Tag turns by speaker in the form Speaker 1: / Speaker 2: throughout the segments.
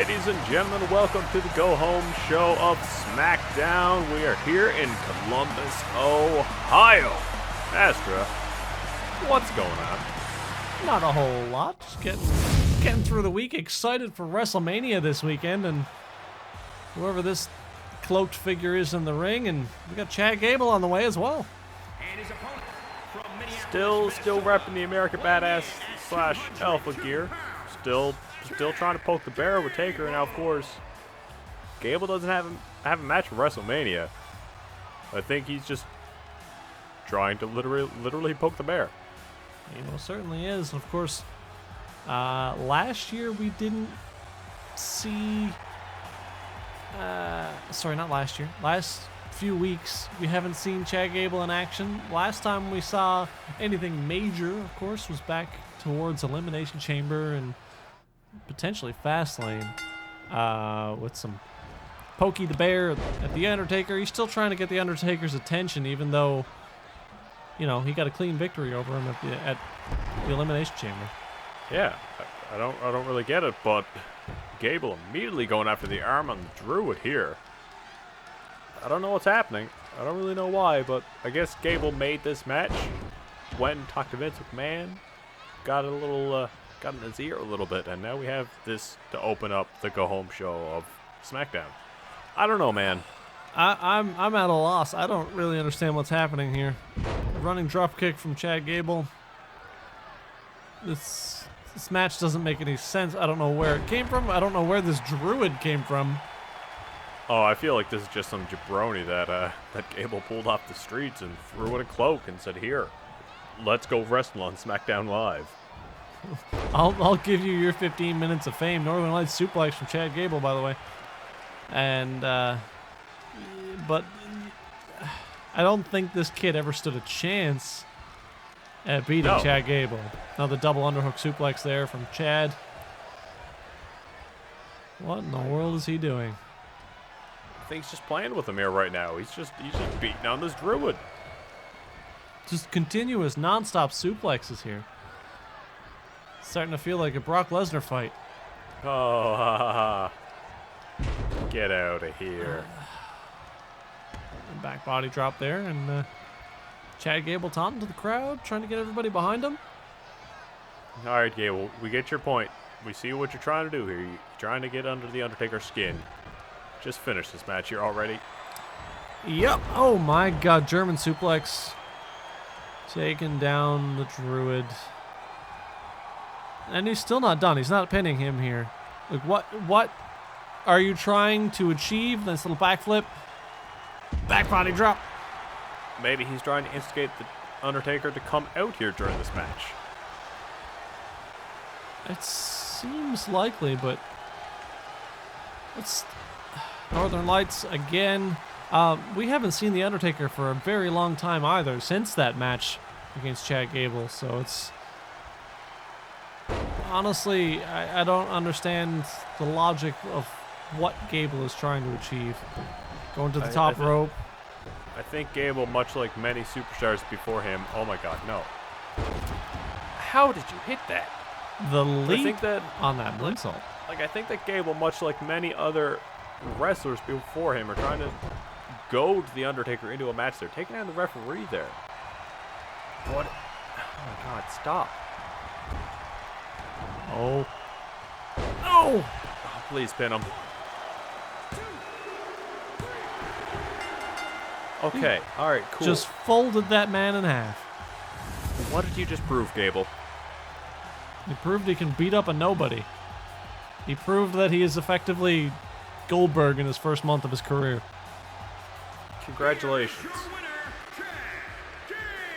Speaker 1: Ladies and gentlemen, welcome to the Go Home show of SmackDown. We are here in Columbus, Ohio. Astra, what's going on?
Speaker 2: Not a whole lot. Just getting through the week. Excited for WrestleMania this weekend, and whoever this cloaked figure is in the ring, and we got Chad Gable on the way as well.
Speaker 1: Still repping the American Badass / Alpha gear. Still trying to poke the bear with Taker, and now of course Gable doesn't have a match for WrestleMania. I think he's just trying to literally poke the bear.
Speaker 2: He most certainly is. Of course, last year we didn't see. Sorry, not last year. Last few weeks we haven't seen Chad Gable in action. Last time we saw anything major, of course, was back towards Elimination Chamber and potentially Fastlane, with some Pokey the Bear at the Undertaker. He's still trying to get the Undertaker's attention, even though, you know, he got a clean victory over him at the Elimination Chamber.
Speaker 1: Yeah, I don't really get it, but Gable immediately going after the arm on the Druid here. I don't know what's happening. I don't really know why, but I guess Gable made this match when talked to Vince McMahon, got in his ear a little bit, and now we have this to open up the Go Home show of SmackDown. I don't know, man.
Speaker 2: I'm at a loss. I don't really understand what's happening here. Running dropkick from Chad Gable. This match doesn't make any sense. I don't know where it came from. I don't know where this Druid came from.
Speaker 1: Oh, I feel like this is just some jabroni that Gable pulled off the streets and threw in a cloak and said, "Here, let's go wrestle on SmackDown Live."
Speaker 2: I'll give you your 15 minutes of fame. Northern Lights suplex from Chad Gable, by the way. And but I don't think this kid ever stood a chance at beating Chad Gable. Now the double underhook suplex there from Chad. What in the world is he doing?
Speaker 1: I think he's just playing with him here right now. He's just beating on this Druid.
Speaker 2: Just continuous, non-stop suplexes here. Starting to feel like a Brock Lesnar fight.
Speaker 1: Oh, get out of here.
Speaker 2: Back body drop there, and Chad Gable taunting to the crowd, trying to get everybody behind him.
Speaker 1: All right, Gable, we get your point. We see what you're trying to do here. You're trying to get under the Undertaker's skin. Just finish this match here already.
Speaker 2: Yep. Oh my God, German suplex. Taking down the Druid. And he's still not done. He's not pinning him here. Like, what are you trying to achieve? Nice little backflip. Back body drop.
Speaker 1: Maybe he's trying to instigate the Undertaker to come out here during this match.
Speaker 2: It seems likely, but it's Northern Lights again. We haven't seen the Undertaker for a very long time either, since that match against Chad Gable. So it's honestly, I don't understand the logic of what Gable is trying to achieve. Going to the top rope.
Speaker 1: I think Gable, much like many superstars before him, oh my God, no. How did you hit that?
Speaker 2: The leap
Speaker 1: I think that,
Speaker 2: on that moonsault.
Speaker 1: Like, I think that Gable, much like many other wrestlers before him, are trying to goad the Undertaker into a match. They're taking down the referee there. What? Oh my God, stop.
Speaker 2: Oh.
Speaker 1: Oh, please pin him. Okay, all right, cool.
Speaker 2: Just folded that man in half.
Speaker 1: What did you just prove, Gable?
Speaker 2: He proved he can beat up a nobody. He proved that he is effectively Goldberg in his first month of his career.
Speaker 1: Congratulations.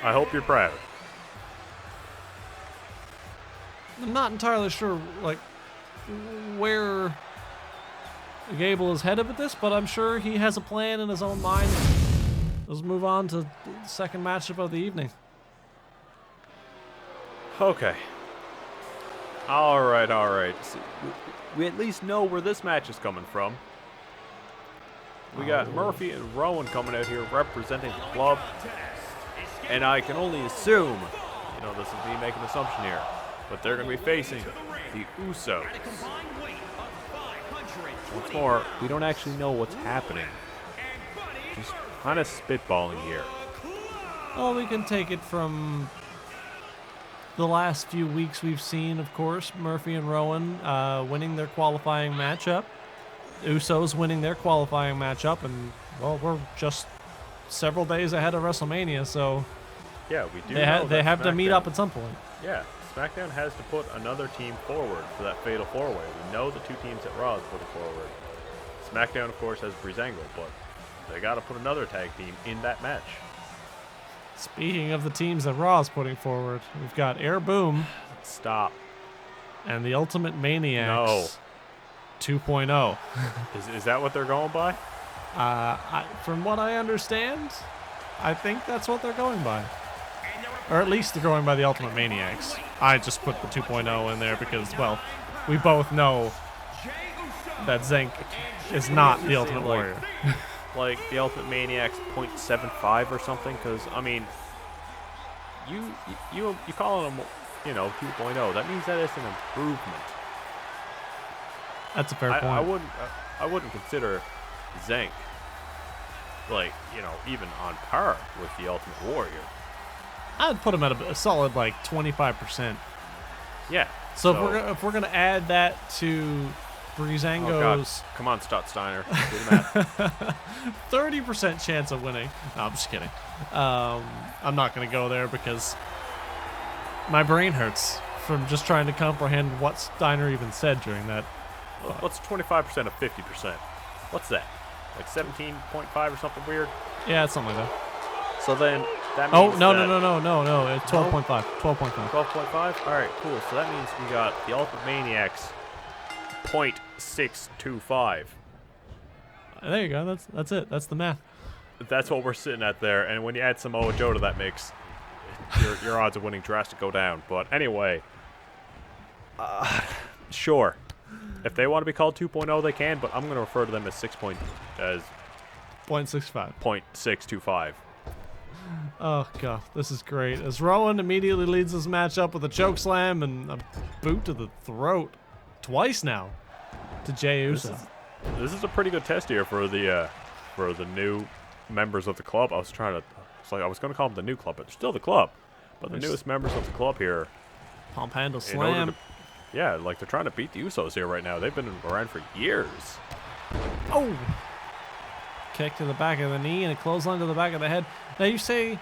Speaker 1: I hope you're proud.
Speaker 2: I'm not entirely sure, like, where Gable is headed with this, but I'm sure he has a plan in his own mind. Let's move on to the second matchup of the evening.
Speaker 1: Okay. All right. See, we at least know where this match is coming from. We got Murphy and Rowan coming out here representing the club. And I can only assume, you know, this is me making an assumption here, but they're going to be facing the Usos. Once more, we don't actually know what's happening. Just kind of spitballing here.
Speaker 2: Well, we can take it from the last few weeks we've seen, of course, Murphy and Rowan winning their qualifying matchup. Usos winning their qualifying matchup, and, well, we're just several days ahead of WrestleMania, so
Speaker 1: yeah, we do.
Speaker 2: They have to meet up at some point.
Speaker 1: Yeah, SmackDown has to put another team forward for that fatal four-way. We know the two teams at Raw is putting forward. SmackDown, of course, has Breezango, but they got to put another tag team in that match.
Speaker 2: Speaking of the teams that Raw is putting forward, we've got Air Boom.
Speaker 1: Stop.
Speaker 2: And the Ultimate Maniacs 2.0.
Speaker 1: Is that what they're going by?
Speaker 2: From what I understand, I think that's what they're going by. Or at least they're going by the Ultimate Maniacs. I just put the 2.0 in there because, well, we both know that Zenk is not the Ultimate Warrior.
Speaker 1: Like the Ultimate Maniacs 0.75 or something, because I mean, you call them, 2.0. That means that it's an improvement.
Speaker 2: That's a fair point.
Speaker 1: I wouldn't consider Zenk even on par with the Ultimate Warrior.
Speaker 2: I'd put him at a solid 25%.
Speaker 1: Yeah.
Speaker 2: So if we're gonna add that to Breezango's,
Speaker 1: come on, Stott Steiner, do the math.
Speaker 2: 30% chance of winning. No, I'm just kidding. I'm not gonna go there because my brain hurts from just trying to comprehend what Steiner even said during that.
Speaker 1: What's 25% of 50%? What's that? Like 17.5 or something weird?
Speaker 2: Yeah, it's something like that.
Speaker 1: So then that means
Speaker 2: no. It's 12.5. 12.5.
Speaker 1: 12.5? All right, cool. So that means we got the Ultimate Maniacs 0.625.
Speaker 2: There you go. That's it. That's the math.
Speaker 1: That's what we're sitting at there. And when you add Samoa Joe to that mix, your odds of winning drastic go down. But anyway, sure. If they want to be called 2.0, they can, but I'm going to refer to them as
Speaker 2: 0.65.
Speaker 1: 0.625.
Speaker 2: Oh, God, this is great. As Rowan immediately leads this match up with a chokeslam and a boot to the throat. Twice now to Jey Uso.
Speaker 1: This is a pretty good test here for the new members of the club. I was going to call them the new club, but they're still the club. But the newest members of the club here.
Speaker 2: Pump handle slam.
Speaker 1: They're trying to beat the Usos here right now. They've been around for years.
Speaker 2: Oh! Kick to the back of the knee and a clothesline to the back of the head. Now you say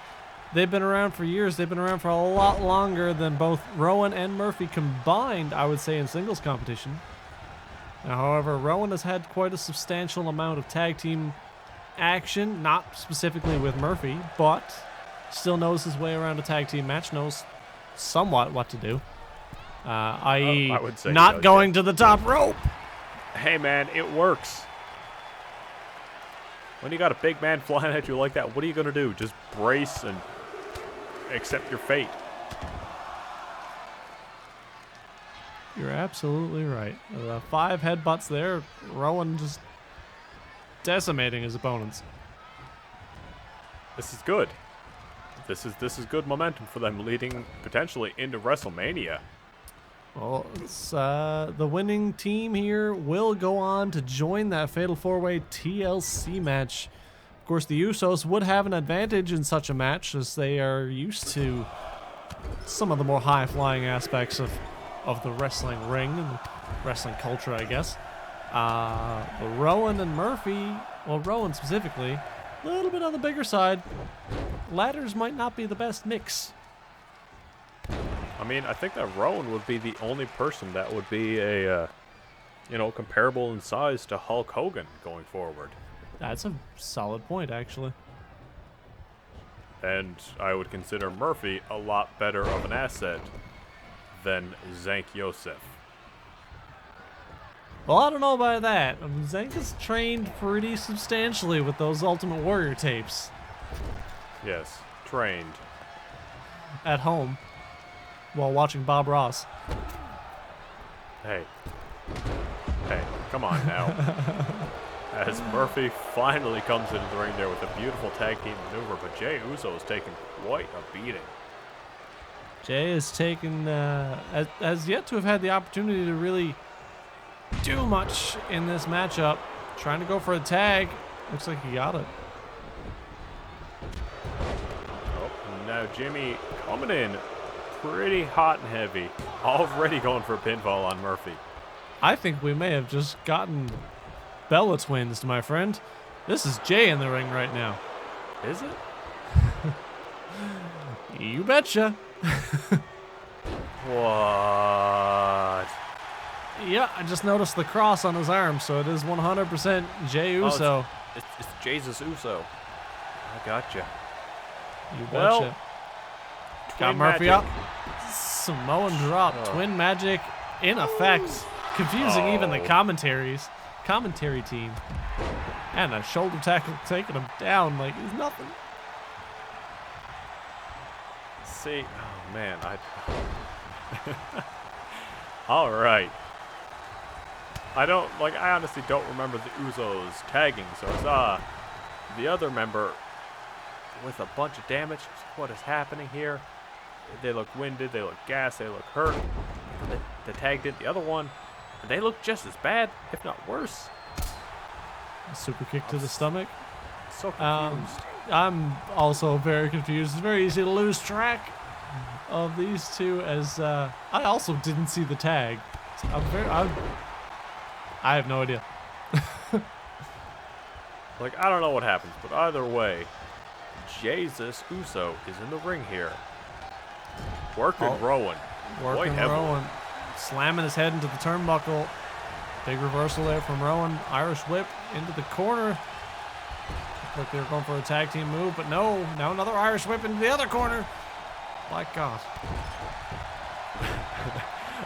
Speaker 2: they've been around for years. They've been around for a lot longer than both Rowan and Murphy combined, I would say, in singles competition. Now, however, Rowan has had quite a substantial amount of tag team action, not specifically with Murphy, but still knows his way around a tag team match, knows somewhat what to do. I.e.
Speaker 1: I would say
Speaker 2: not going to the top rope.
Speaker 1: Hey, man, it works. When you got a big man flying at you like that, what are you going to do? Just brace and accept your fate.
Speaker 2: You're absolutely right. 5 headbutts there. Rowan just decimating his opponents.
Speaker 1: This is good. This is good momentum for them leading potentially into WrestleMania.
Speaker 2: Well, the winning team here will go on to join that Fatal 4-Way TLC match. Of course, the Usos would have an advantage in such a match as they are used to some of the more high-flying aspects of the wrestling ring and wrestling culture, I guess. But Rowan and Murphy, well, Rowan specifically, a little bit on the bigger side. Ladders might not be the best mix.
Speaker 1: I mean, I think that Rowan would be the only person that would be a, comparable in size to Hulk Hogan going forward.
Speaker 2: That's a solid point, actually.
Speaker 1: And I would consider Murphy a lot better of an asset than Zenk Yosef.
Speaker 2: Well, I don't know about that. Zenk has trained pretty substantially with those Ultimate Warrior tapes.
Speaker 1: Yes, trained.
Speaker 2: At home. While watching Bob Ross.
Speaker 1: Hey, come on now. As Murphy finally comes into the ring there with a beautiful tag team maneuver, but Jey Uso is taking quite a beating.
Speaker 2: Jey has taken, has yet to have had the opportunity to really do much in this matchup. Trying to go for a tag. Looks like he got it.
Speaker 1: Oh, now Jimmy coming in pretty hot and heavy. Already going for a pinfall on Murphy.
Speaker 2: I think we may have just gotten Bella twins, my friend. This is Jay in the ring right now.
Speaker 1: Is it?
Speaker 2: You betcha.
Speaker 1: What?
Speaker 2: Yeah, I just noticed the cross on his arm, so it is 100% Jay Uso.
Speaker 1: It's Jesus Uso. I gotcha.
Speaker 2: You
Speaker 1: Well,
Speaker 2: betcha. Got
Speaker 1: Twin
Speaker 2: Murphy
Speaker 1: magic.
Speaker 2: up. Samoan drop.
Speaker 1: Oh.
Speaker 2: Twin magic in effect. Confusing even the
Speaker 1: Oh.
Speaker 2: commentary team. And a shoulder tackle taking him down like he's nothing.
Speaker 1: See, oh man, all right. I honestly don't remember the Usos tagging, so I saw the other member with a bunch of damage. What is happening here? They look winded, they look gassed, they look hurt. The tag did the other one, and they look just as bad, if not worse.
Speaker 2: A super kick to the stomach.
Speaker 1: So confused.
Speaker 2: I'm also very confused. It's very easy to lose track of these two, as I also didn't see the tag. So I have no idea.
Speaker 1: I don't know what happens, but either way, Jesus Uso is in the ring here. Working Rowan.
Speaker 2: Working
Speaker 1: Boy, heavily.
Speaker 2: Rowan. Slamming his head into the turnbuckle. Big reversal there from Rowan. Irish whip into the corner. Looked like they were going for a tag team move, but no. Now another Irish whip into the other corner. My God.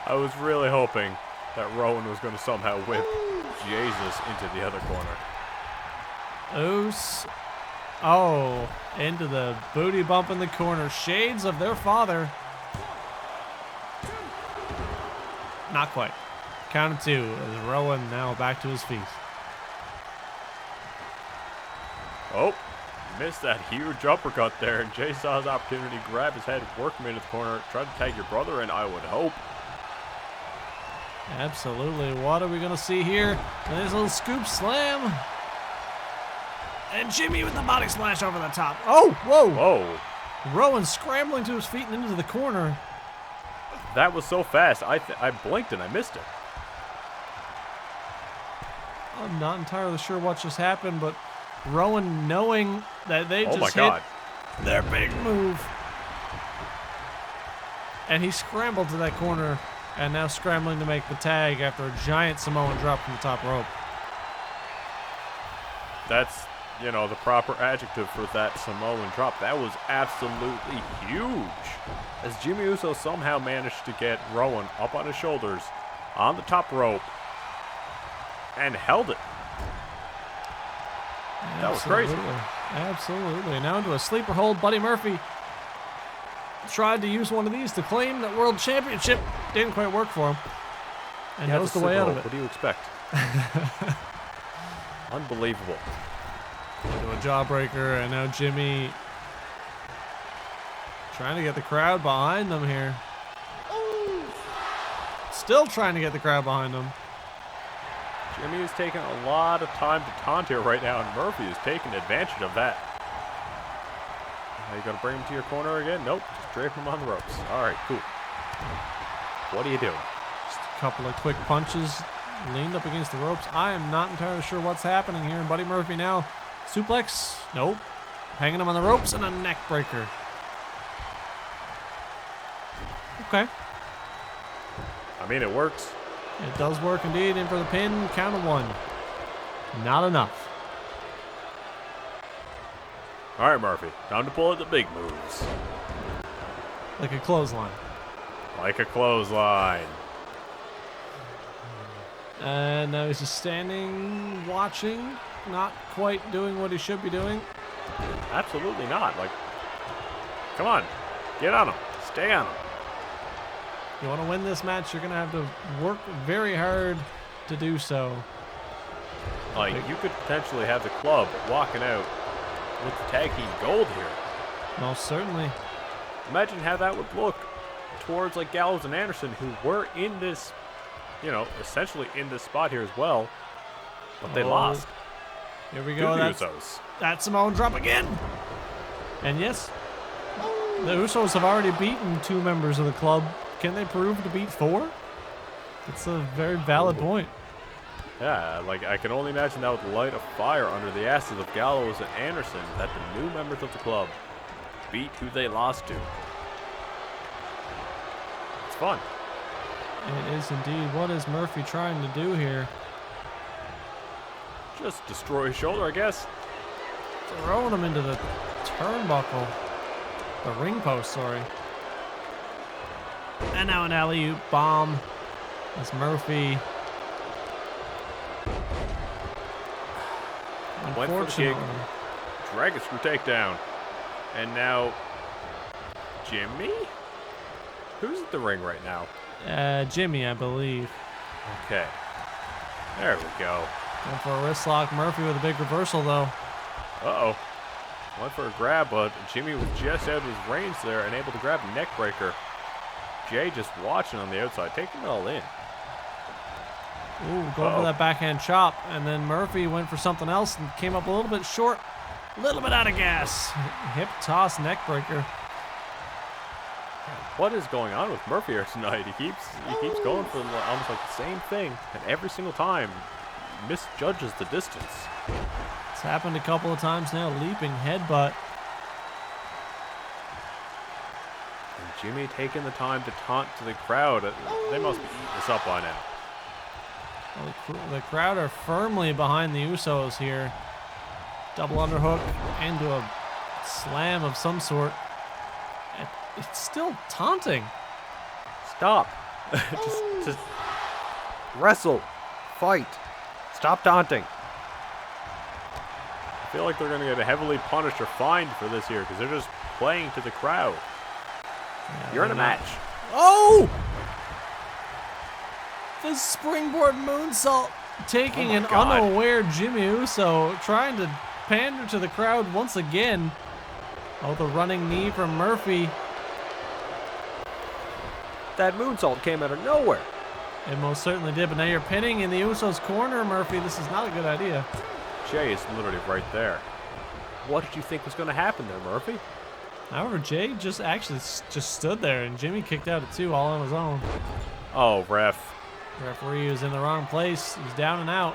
Speaker 1: I was really hoping that Rowan was going to somehow whip Jesus into the other corner.
Speaker 2: Oos. Oh, into the booty bump in the corner. Shades of their father. Not quite. Count of two as Rowan now back to his feet.
Speaker 1: Oh, missed that huge uppercut there, and Jay saw his opportunity, grab his head, work him into the corner, try to tag your brother in, I would hope.
Speaker 2: Absolutely. What are we going to see here? Nice little scoop slam. And Jimmy with the body splash over the top. Oh, whoa.
Speaker 1: Whoa.
Speaker 2: Rowan scrambling to his feet and into the corner.
Speaker 1: That was so fast, I blinked and I missed it.
Speaker 2: I'm not entirely sure what just happened, but Rowan, knowing that they just
Speaker 1: God.
Speaker 2: hit their big move, and he scrambled to that corner and now scrambling to make the tag after a giant Samoan drop from the top rope.
Speaker 1: That's, the proper adjective for that Samoan drop. That was absolutely huge. As Jimmy Uso somehow managed to get Rowan up on his shoulders on the top rope and held it. That was crazy.
Speaker 2: Absolutely. Now into a sleeper hold. Buddy Murphy tried to use one of these to claim that world championship. Didn't quite work for him. And knows the way out of it.
Speaker 1: What do you expect? Unbelievable.
Speaker 2: Into a jawbreaker, and now Jimmy trying to get the crowd behind them here. Still trying to get the crowd behind them.
Speaker 1: Jimmy is taking a lot of time to taunt here right now, and Murphy is taking advantage of that. Are you going to bring him to your corner again? Nope, just drape him on the ropes. All right, cool. What are you doing?
Speaker 2: Just a couple of quick punches, leaned up against the ropes. I am not entirely sure what's happening here. Buddy Murphy now, suplex, nope. Hanging him on the ropes and a neck breaker. Okay.
Speaker 1: I mean, it works.
Speaker 2: It does work indeed. In for the pin, count of one. Not enough.
Speaker 1: All right, Murphy, time to pull out the big moves.
Speaker 2: Like a clothesline.
Speaker 1: Like a clothesline.
Speaker 2: And now he's just standing, watching, not quite doing what he should be doing.
Speaker 1: Absolutely not. Come on, get on him. Stay on him.
Speaker 2: You want to win this match, you're going to have to work very hard to do so.
Speaker 1: You could potentially have the club walking out with the tag team gold here.
Speaker 2: Most certainly.
Speaker 1: Imagine how that would look towards Gallows and Anderson, who were in this you know, essentially in this spot here as well. But they
Speaker 2: Oh.
Speaker 1: lost.
Speaker 2: Here we
Speaker 1: To
Speaker 2: go.
Speaker 1: the
Speaker 2: That's
Speaker 1: Usos.
Speaker 2: that Samoan drop again. And yes, the Usos have already beaten 2 members of the club. Can they prove to beat 4? It's a very valid point.
Speaker 1: Yeah, like I can only imagine that would light a fire under the asses of Gallows and Anderson that the new members of the club beat who they lost to. It's fun.
Speaker 2: It is indeed. What is Murphy trying to do here?
Speaker 1: Just destroy his shoulder, I guess.
Speaker 2: Throwing him into the turnbuckle. The ring post, sorry. And now an alley-oop bomb. As Murphy.
Speaker 1: Went for the kick.
Speaker 2: Unfortunately.
Speaker 1: Dragon screw takedown. And now Jimmy? Who's at the ring right now?
Speaker 2: Jimmy, I believe.
Speaker 1: Okay. There we go.
Speaker 2: Going for a wrist lock. Murphy with a big reversal, though.
Speaker 1: Uh-oh. Went for a grab, but Jimmy was just out of his range there and able to grab a neck breaker. Jay just watching on the outside, taking it all in.
Speaker 2: Ooh, going for that backhand chop. And then Murphy went for something else and came up a little bit short. A little bit out of gas. Hip toss neck breaker.
Speaker 1: What is going on with Murphy here tonight? He keeps going for almost like the same thing, and every single time misjudges the distance.
Speaker 2: It's happened a couple of times now. Leaping headbutt.
Speaker 1: And Jimmy taking the time to taunt to the crowd. They must be eating this up by now.
Speaker 2: Well, the crowd are firmly behind the Usos here. Double underhook into a slam of some sort. It's still taunting.
Speaker 1: Stop. just wrestle. Fight. Stop taunting. I feel like they're going to get heavily punished or fined for this here because they're just playing to the crowd.
Speaker 2: Yeah,
Speaker 1: You're in a match.
Speaker 2: Oh! The springboard moonsault taking an
Speaker 1: God.
Speaker 2: unaware Jimmy Uso, trying to pander to the crowd once again. Oh, the running knee from Murphy.
Speaker 1: That moonsault came out of nowhere.
Speaker 2: It most certainly did, but now you're pinning in the Usos' corner, Murphy. This is not a good idea.
Speaker 1: Jay is literally right there. What did you think was going to happen there, Murphy?
Speaker 2: However, Jay just stood there, and Jimmy kicked out at 2 all on his own.
Speaker 1: Oh, ref.
Speaker 2: Referee was in the wrong place. He's down and out.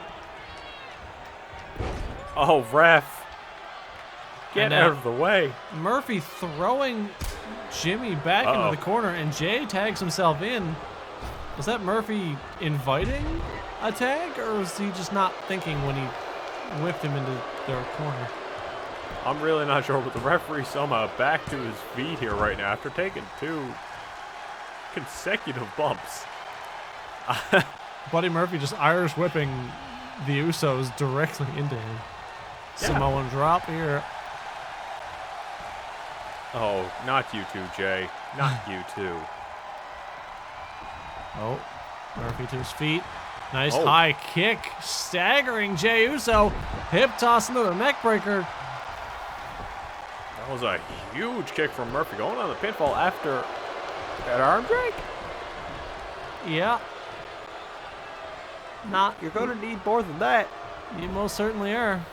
Speaker 1: Oh, ref. Get
Speaker 2: And,
Speaker 1: out of the way.
Speaker 2: Murphy throwing Jimmy back into the corner, and Jay tags himself in. Was that Murphy inviting a tag, or was he just not thinking when he whipped him into their corner?
Speaker 1: I'm really not sure, but the referee somehow back to his feet here right now after taking 2 consecutive bumps.
Speaker 2: Buddy Murphy just Irish whipping the Usos directly into him.
Speaker 1: Yeah.
Speaker 2: Samoan drop here.
Speaker 1: Oh, not you two, Jay. Not you two.
Speaker 2: Oh, Murphy to his feet. Nice
Speaker 1: Oh.
Speaker 2: high kick. Staggering Jey Uso. Hip toss into the neck breaker.
Speaker 1: That was a huge kick from Murphy going on the pinfall after that arm drag.
Speaker 2: Yeah. Not.
Speaker 1: You're going to need more than that.
Speaker 2: You most certainly are.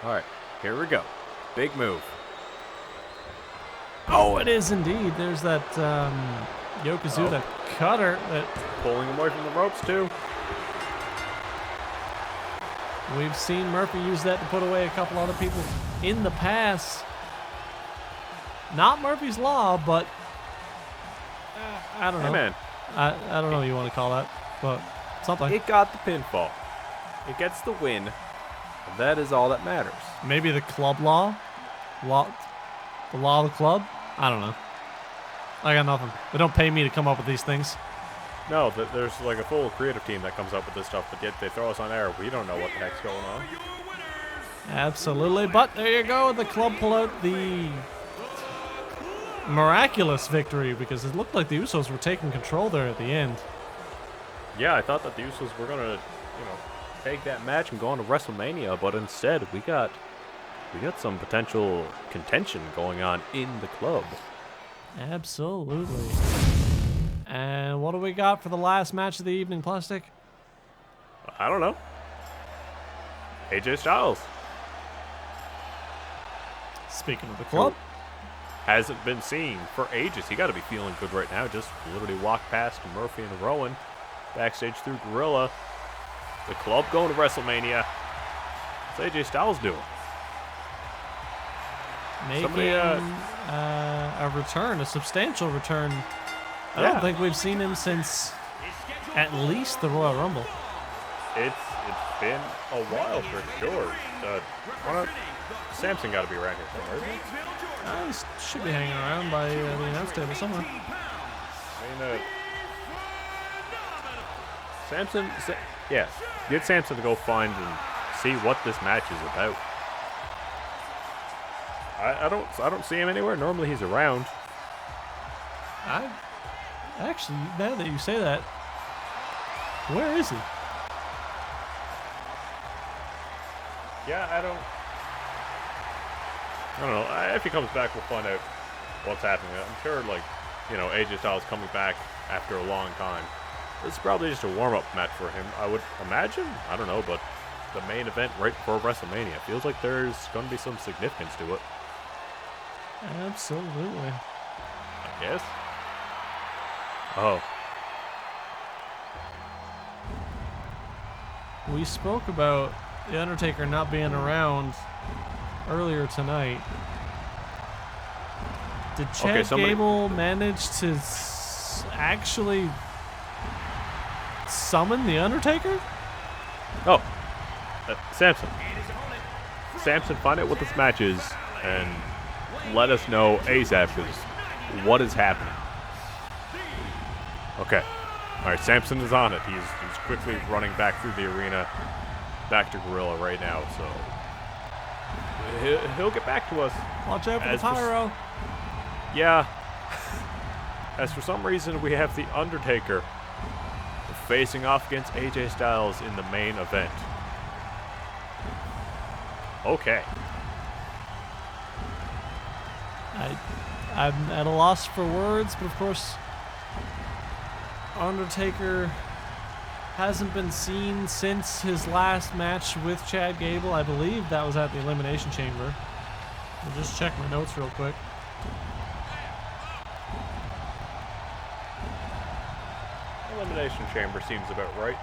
Speaker 1: All right, here we go. Big move.
Speaker 2: Oh, it is indeed. There's that Yokozuna cutter that
Speaker 1: Pulling him away from the ropes, too.
Speaker 2: we've seen Murphy use that to put away a couple other people in the past. Not Murphy's Law, but I don't know.
Speaker 1: Hey, man.
Speaker 2: I don't know what you want to call that, but something.
Speaker 1: It got the pinfall. It gets the win. And that is all that matters.
Speaker 2: Maybe the club law? The law of the club? I don't know. I got nothing. They don't pay me to come up with these things.
Speaker 1: No, there's like a full creative team that comes up with this stuff, but yet they throw us on air. We don't know what the heck's going on.
Speaker 2: Absolutely. But there you go. The club pull out the miraculous victory because it looked like the Usos were taking control there at the end.
Speaker 1: Yeah, I thought that the Usos were going to, take that match and go on to WrestleMania, but instead we got some potential contention going on in the club.
Speaker 2: Absolutely. And what do we got for the last match of the evening, Plastic?
Speaker 1: I don't know. AJ Styles.
Speaker 2: Speaking of the club.
Speaker 1: Hasn't been seen for ages. He got to be feeling good right now. Just literally walked past Murphy and Rowan backstage through Gorilla. The club going to WrestleMania. What's AJ Styles doing?
Speaker 2: Making a return, a substantial return. I don't think we've seen him since at least the Royal Rumble.
Speaker 1: It's been a while for sure. Samson got to be around here somewhere, isn't he?
Speaker 2: He should be hanging around by the announce table somewhere.
Speaker 1: Samson, get Samson to go find and see what this match is about. I don't see him anywhere. Normally he's around.
Speaker 2: Actually, now that you say that, where is he?
Speaker 1: Yeah, I don't know. If he comes back, we'll find out what's happening. I'm sure, AJ Styles coming back after a long time. This is probably just a warm-up match for him, I would imagine. I don't know, but the main event right before WrestleMania feels like there's going to be some significance to it.
Speaker 2: Absolutely.
Speaker 1: I guess. Oh.
Speaker 2: We spoke about The Undertaker not being around earlier tonight. Did Chad Gable manage to actually summon The Undertaker?
Speaker 1: Oh. Samson. Samson, find out what this match is and let us know ASAP, because what is happening? Okay. All right, Samson is on it. He's quickly running back through the arena, back to Gorilla right now, so he'll get back to us.
Speaker 2: Watch out for the pyro.
Speaker 1: Yeah. As for some reason, we have The Undertaker facing off against AJ Styles in the main event. Okay.
Speaker 2: I'm at a loss for words, but of course, Undertaker hasn't been seen since his last match with Chad Gable. I believe that was at the Elimination Chamber. I'll just check my notes real quick.
Speaker 1: Elimination Chamber seems about right.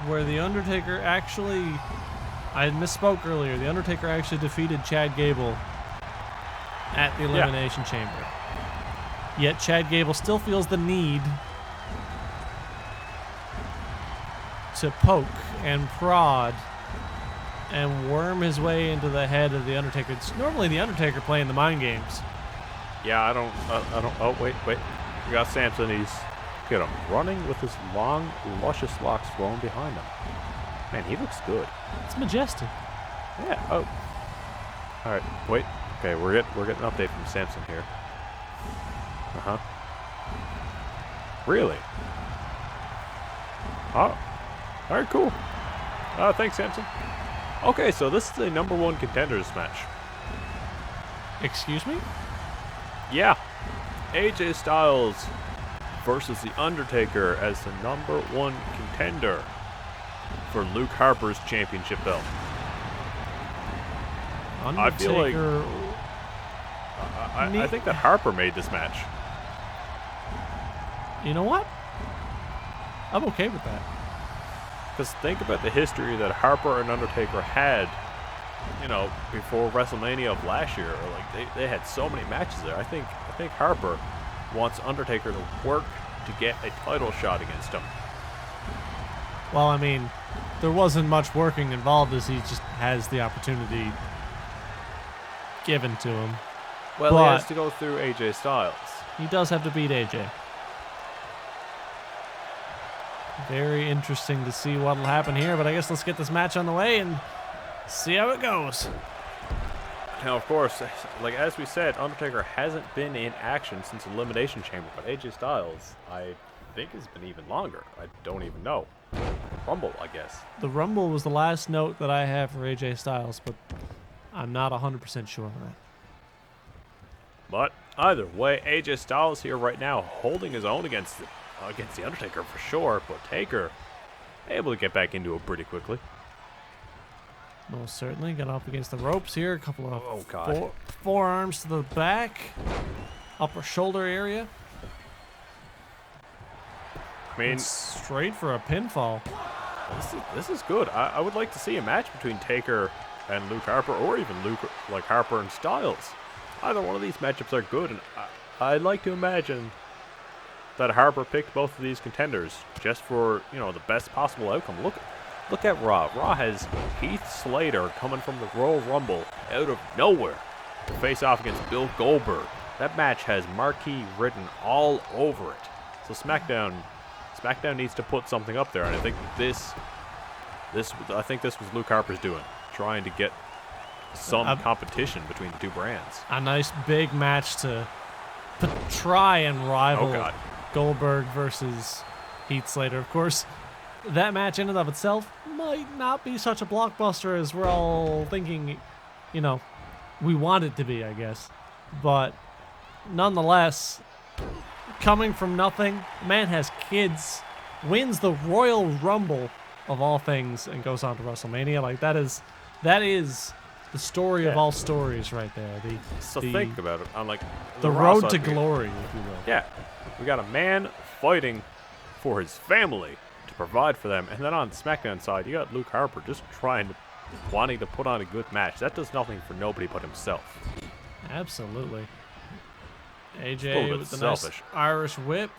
Speaker 2: Where The Undertaker actually... I misspoke earlier. The Undertaker actually defeated Chad Gable at the Elimination Chamber. Yet Chad Gable still feels the need to poke and prod and worm his way into the head of The Undertaker. It's normally The Undertaker playing the mind games.
Speaker 1: Yeah, I don't. Oh, wait. We got Samson. Look at him running with his long, luscious locks flowing behind him. Man, he looks good.
Speaker 2: It's majestic.
Speaker 1: Yeah. Oh. All right. Wait. Okay, we're getting an update from Samson here. Really? Oh. All right. Cool. Thanks, Samson. Okay, so this is the #1 contenders match.
Speaker 2: Excuse me?
Speaker 1: Yeah. AJ Styles versus The Undertaker as the #1 contender for Luke Harper's championship belt.
Speaker 2: Undertaker.
Speaker 1: I feel like I think that Harper made this match.
Speaker 2: You know what? I'm okay with that.
Speaker 1: Because think about the history that Harper and Undertaker had, before WrestleMania of last year. They had so many matches there. I think Harper wants Undertaker to work to get a title shot against him.
Speaker 2: Well, I mean, there wasn't much working involved as he just has the opportunity given to him.
Speaker 1: Well,
Speaker 2: but
Speaker 1: he has to go through AJ Styles.
Speaker 2: He does have to beat AJ. Very interesting to see what will happen here, but I guess let's get this match on the way and see how it goes.
Speaker 1: Now, of course, as we said, Undertaker hasn't been in action since Elimination Chamber, but AJ Styles, I think, has been even longer. I don't even know. Rumble, I guess.
Speaker 2: The Rumble was the last note that I have for AJ Styles, but I'm not 100% sure on that.
Speaker 1: But Either way, AJ Styles here right now holding his own against the Undertaker for sure, but Taker able to get back into it pretty quickly.
Speaker 2: Most certainly. Got up against the ropes here. A couple of
Speaker 1: God.
Speaker 2: forearms to the back. Upper shoulder area.
Speaker 1: I mean,
Speaker 2: And straight for a pinfall.
Speaker 1: this is good. I would like to see a match between Taker and Luke Harper, or even Harper and Styles. Either one of these matchups are good, and I'd like to imagine that Harper picked both of these contenders just for, the best possible outcome. Look at Raw. Raw has Heath Slater coming from the Royal Rumble out of nowhere to face off against Bill Goldberg. That match has marquee written all over it. So SmackDown needs to put something up there, and I think this was Luke Harper's doing, trying to get some competition between the two brands.
Speaker 2: A nice big match to try and rival Goldberg versus Heath Slater. Of course, that match in and of itself might not be such a blockbuster as we're all thinking, we want it to be, I guess. But nonetheless, coming from nothing, man has kids, wins the Royal Rumble of all things, and goes on to WrestleMania. Like, that is the story of all stories right there.
Speaker 1: Think about it. On
Speaker 2: the road to glory, if you will.
Speaker 1: Yeah, we got a man fighting for his family to provide for them, and then on the SmackDown side, you got Luke Harper just wanting to put on a good match. That does nothing for nobody but himself.
Speaker 2: Absolutely. AJ with the nice Irish whip.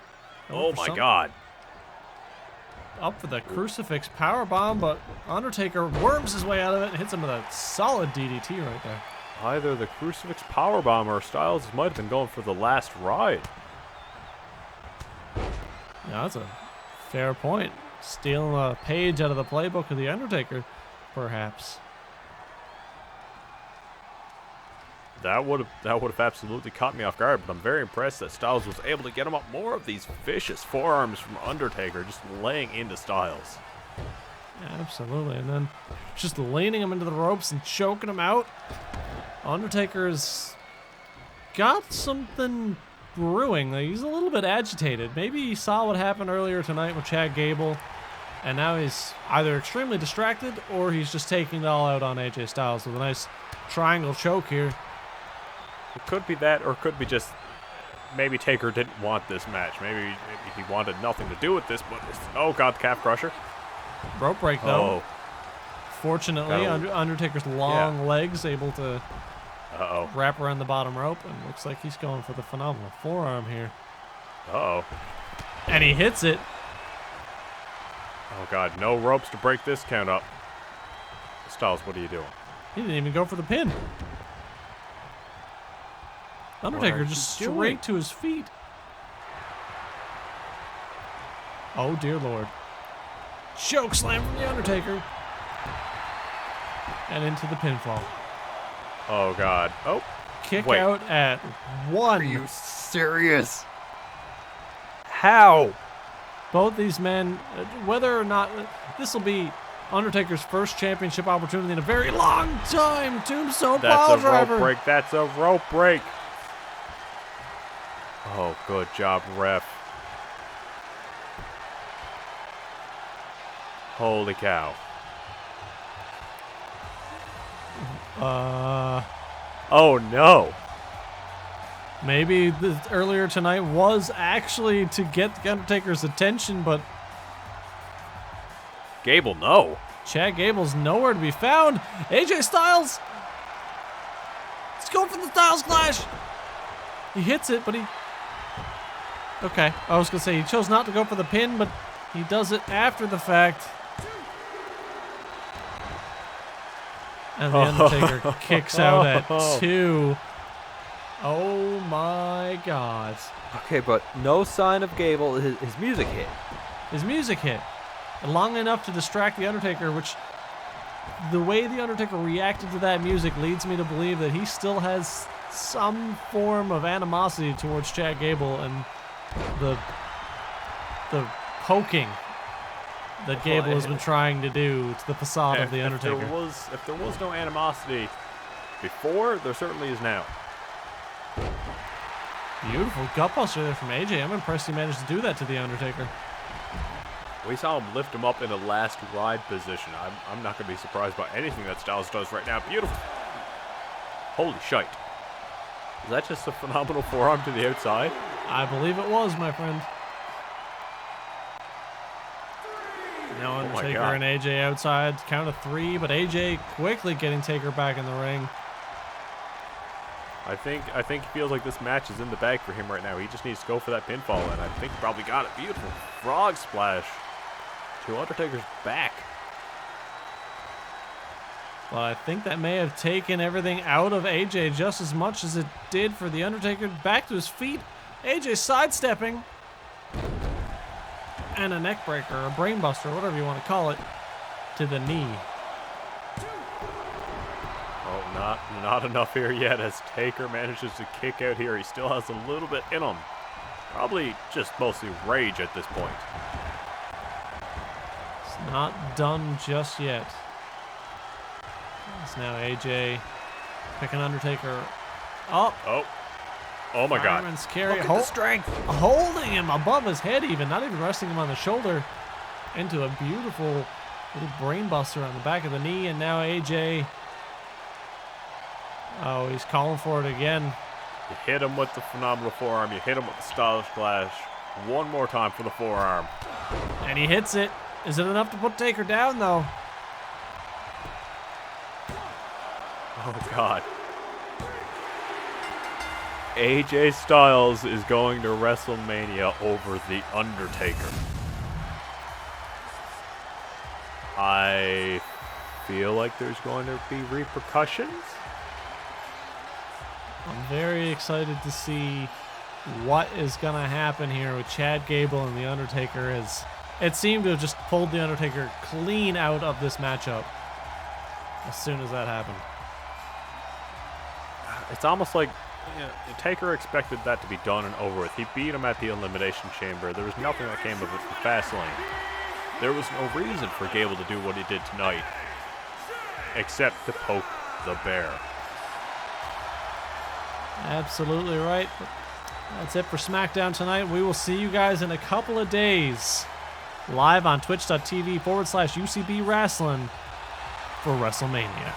Speaker 1: Oh my God.
Speaker 2: Up for the crucifix powerbomb, but Undertaker worms his way out of it and hits him with a solid DDT right there.
Speaker 1: Either the crucifix powerbomb or Styles might have been going for the last ride.
Speaker 2: Yeah, that's a fair point. Stealing a page out of the playbook of the Undertaker, perhaps.
Speaker 1: That would have absolutely caught me off guard, but I'm very impressed that Styles was able to get him up more of these vicious forearms from Undertaker, just laying into Styles.
Speaker 2: Absolutely, and then just leaning him into the ropes and choking him out. Undertaker's got something brewing. He's a little bit agitated. Maybe he saw what happened earlier tonight with Chad Gable, and now he's either extremely distracted or he's just taking it all out on AJ Styles with a nice triangle choke here.
Speaker 1: It could be that, or it could be just maybe Taker didn't want this match. Maybe he wanted nothing to do with this, but oh God, calf crusher.
Speaker 2: Rope break, though.
Speaker 1: Oh.
Speaker 2: Fortunately, Undertaker's long legs able to wrap around the bottom rope, and looks like he's going for the phenomenal forearm here. And he hits it.
Speaker 1: Oh God, no ropes to break this count up. Styles, what are you doing?
Speaker 2: He didn't even go for the pin. Undertaker just straight to his feet. Oh dear Lord. Choke slam from the Undertaker. And into the pinfall.
Speaker 1: Oh God. Oh.
Speaker 2: Kick out at 1.
Speaker 1: Are you serious? How?
Speaker 2: Both these men, whether or not this will be Undertaker's first championship opportunity in a very long time. Tombstone pile driver.
Speaker 1: Rope break. That's a rope break. Oh, good job, ref. Holy cow. Oh no.
Speaker 2: Maybe earlier tonight was actually to get the Undertaker's attention, but
Speaker 1: Gable, no.
Speaker 2: Chad Gable's nowhere to be found. AJ Styles. Let's go for the Styles Clash. He hits it, but he... Okay, I was going to say he chose not to go for the pin, but he does it after the fact. And the Undertaker kicks out at 2. Oh my God.
Speaker 3: Okay, but no sign of Gable. His music hit.
Speaker 2: His music hit. Long enough to distract the Undertaker, which the way the Undertaker reacted to that music leads me to believe that he still has some form of animosity towards Chad Gable and the poking that Gable has been trying to do to the facade of the Undertaker.
Speaker 1: If there was no animosity before, there certainly is now.
Speaker 2: Beautiful gutbuster there from AJ. I'm impressed he managed to do that to The Undertaker.
Speaker 1: We saw him lift him up in a last ride position. I'm not going to be surprised by anything that Styles does right now. Beautiful. Holy shite. Is that just a phenomenal forearm to the outside?
Speaker 2: I believe it was, my friend. Now Undertaker and AJ outside. Count of 3, but AJ quickly getting Taker back in the ring.
Speaker 1: I think he feels like this match is in the bag for him right now. He just needs to go for that pinfall, and I think he probably got it. Beautiful frog splash to Undertaker's back.
Speaker 2: Well, I think that may have taken everything out of AJ just as much as it did for The Undertaker. Back to his feet. AJ sidestepping. And a neck breaker, a brain buster, whatever you want to call it, to the knee.
Speaker 1: Oh, not enough here yet as Taker manages to kick out here. He still has a little bit in him. Probably just mostly rage at this point.
Speaker 2: It's not done just yet. It's now AJ picking Undertaker up.
Speaker 1: Oh my God.
Speaker 2: Fireman's carry.
Speaker 3: Look at the strength.
Speaker 2: Holding him above his head even, not even resting him on the shoulder. Into a beautiful little brain buster on the back of the knee, and now AJ... Oh, he's calling for it again.
Speaker 1: You hit him with the phenomenal forearm. You hit him with the stylish splash. One more time for the forearm.
Speaker 2: And he hits it. Is it enough to put Taker down, though?
Speaker 1: Oh, God. AJ Styles is going to WrestleMania over The Undertaker. I feel like there's going to be repercussions.
Speaker 2: I'm very excited to see what is going to happen here with Chad Gable and The Undertaker. As it seemed to have just pulled The Undertaker clean out of this matchup as soon as that happened.
Speaker 1: It's almost like Taker expected that to be done and over with. He beat him at the Elimination Chamber. There was nothing that came of it from Fastlane. There was no reason for Gable to do what he did tonight, except to poke the bear.
Speaker 2: Absolutely right. That's it for SmackDown tonight. We will see you guys in a couple of days live on twitch.tv/UCB Wrestling for WrestleMania.